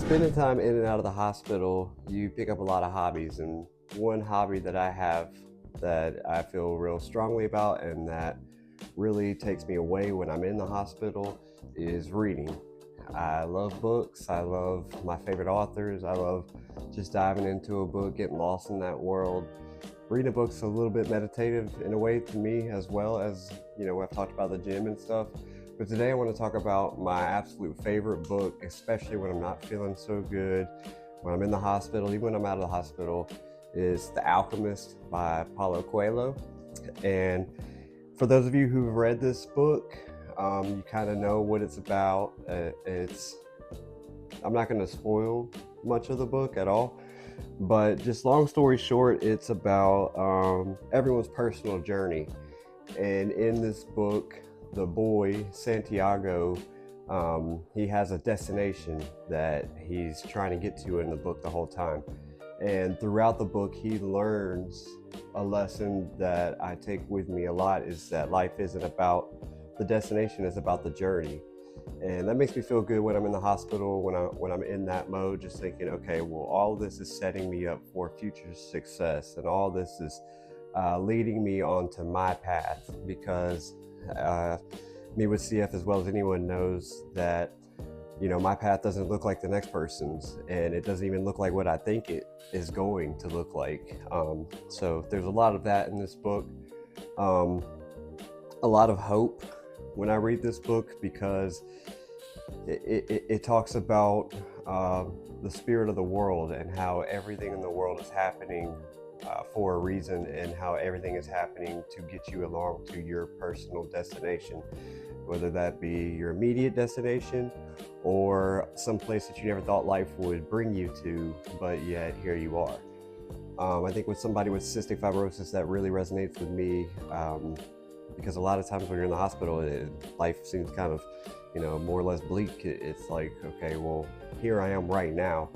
Spending time in and out of the hospital, you pick up a lot of hobbies. And one hobby that I have that I feel real strongly about and that really takes me away when I'm in the hospital is reading. I love books. I love my favorite authors. I love just diving into a book, getting lost in that world. Reading a book's a little bit meditative in a way to me, as well as, I've talked about the gym and stuff. But today I want to talk about my absolute favorite book, especially when I'm not feeling so good, when I'm in the hospital, even when I'm out of the hospital, is The Alchemist by Paulo Coelho. And for those of you who've read this book, you kind of know what it's about. I'm not going to spoil much of the book at all, but just long story short, it's about everyone's personal journey. And in this book, the boy Santiago, he has a destination that he's trying to get to in the book the whole time. And throughout the book, he learns a lesson that I take with me a lot, is that life isn't about the destination, it's about the journey. And that makes me feel good when I'm in the hospital, when I'm in that mode, just thinking, okay, well, all this is setting me up for future success, and all this is leading me onto my path. Because me with CF, as well as anyone, knows that my path doesn't look like the next person's, and it doesn't even look like what I think it is going to look like. So there's a lot of that in this book. A lot of hope when I read this book, because it talks about the spirit of the world, and how everything in the world is happening for a reason, and how everything is happening to get you along to your personal destination, whether that be your immediate destination or some place that you never thought life would bring you to, but yet here you are. I think with somebody with cystic fibrosis, that really resonates with me, because a lot of times when you're in the hospital, life seems kind of, more or less bleak. It's like, okay, well, here I am right now,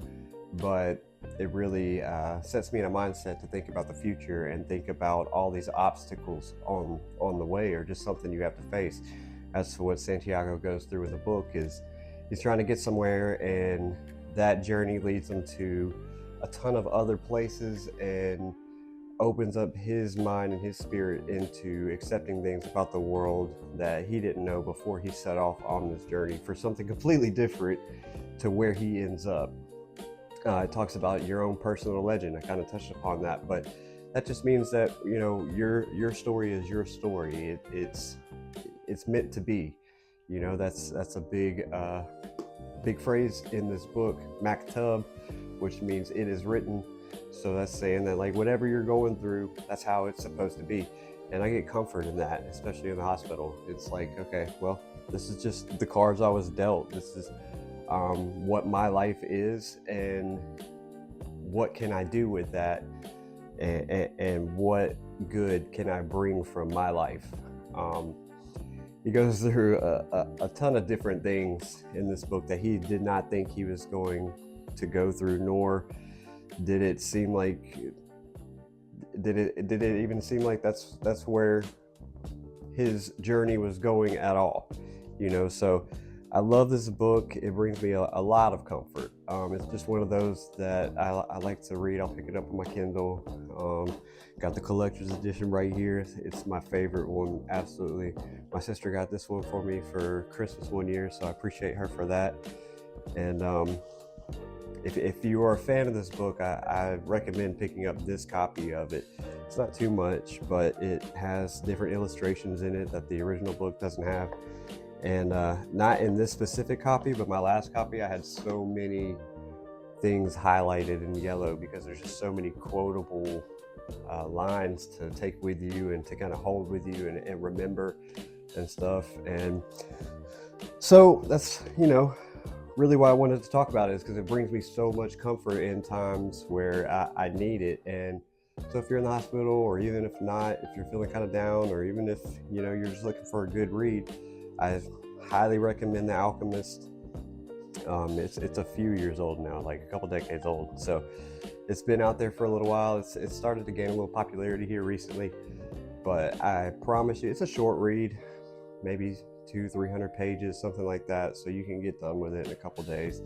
but it really sets me in a mindset to think about the future, and think about all these obstacles on the way, or just something you have to face. As to what Santiago goes through in the book, is he's trying to get somewhere, and that journey leads him to a ton of other places, and opens up his mind and his spirit into accepting things about the world that he didn't know before he set off on this journey for something completely different to where he ends up. It talks about your own personal legend. I kind of touched upon that, but that just means that your story is your story. It's meant to be. That's a big phrase in this book, maktub, which means it is written. So that's saying that, like, whatever you're going through, that's how it's supposed to be. And I get comfort in that, especially in the hospital. It's like, okay, well, this is just the cards I was dealt. This is what my life is, and what can I do with that, and what good can I bring from my life. He goes through a ton of different things in this book that he did not think he was going to go through, nor did it even seem like that's where his journey was going at all. So I love this book. It brings me a lot of comfort. It's just one of those that I like to read. I'll pick it up on my Kindle. Got the collector's edition right here. It's my favorite one, absolutely. My sister got this one for me for Christmas one year, so I appreciate her for that. And if you are a fan of this book, I recommend picking up this copy of it. It's not too much, but it has different illustrations in it that the original book doesn't have. And not in this specific copy, but my last copy, I had so many things highlighted in yellow, because there's just so many quotable lines to take with you, and to kind of hold with you, and remember and stuff. And so that's, really why I wanted to talk about it, is because it brings me so much comfort in times where I need it. And so if you're in the hospital, or even if not, if you're feeling kind of down, or even if you're just looking for a good read, I highly recommend The Alchemist. It's a few years old now, like a couple decades old, so it's been out there for a little while. It's started to gain a little popularity here recently, but I promise you, it's a short read, maybe 200-300 pages, something like that, so you can get done with it in a couple days.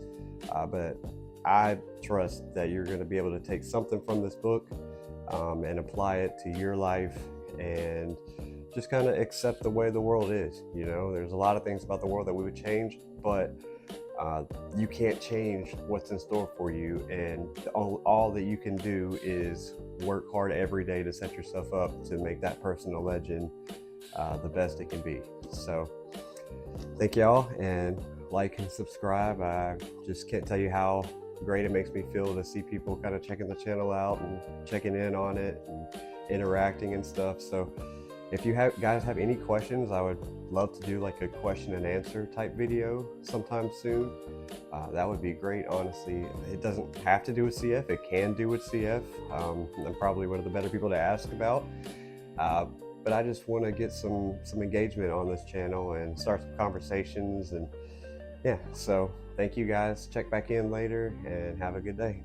But I trust that you're going to be able to take something from this book and apply it to your life and just kind of accept the way the world is. You know, there's a lot of things about the world that we would change, but uh, you can't change what's in store for you. And all that you can do is work hard every day to set yourself up to make that personal legend the best it can be. So, thank y'all, and like and subscribe. I just can't tell you how great it makes me feel to see people kind of checking the channel out and checking in on it and interacting and stuff. So if you guys have any questions, I would love to do like a question and answer type video sometime soon. That would be great, honestly. It doesn't have to do with CF, it can do with CF. I'm probably one of the better people to ask about. But I just want to get some engagement on this channel and start some conversations. And yeah, so thank you guys. Check back in later and have a good day.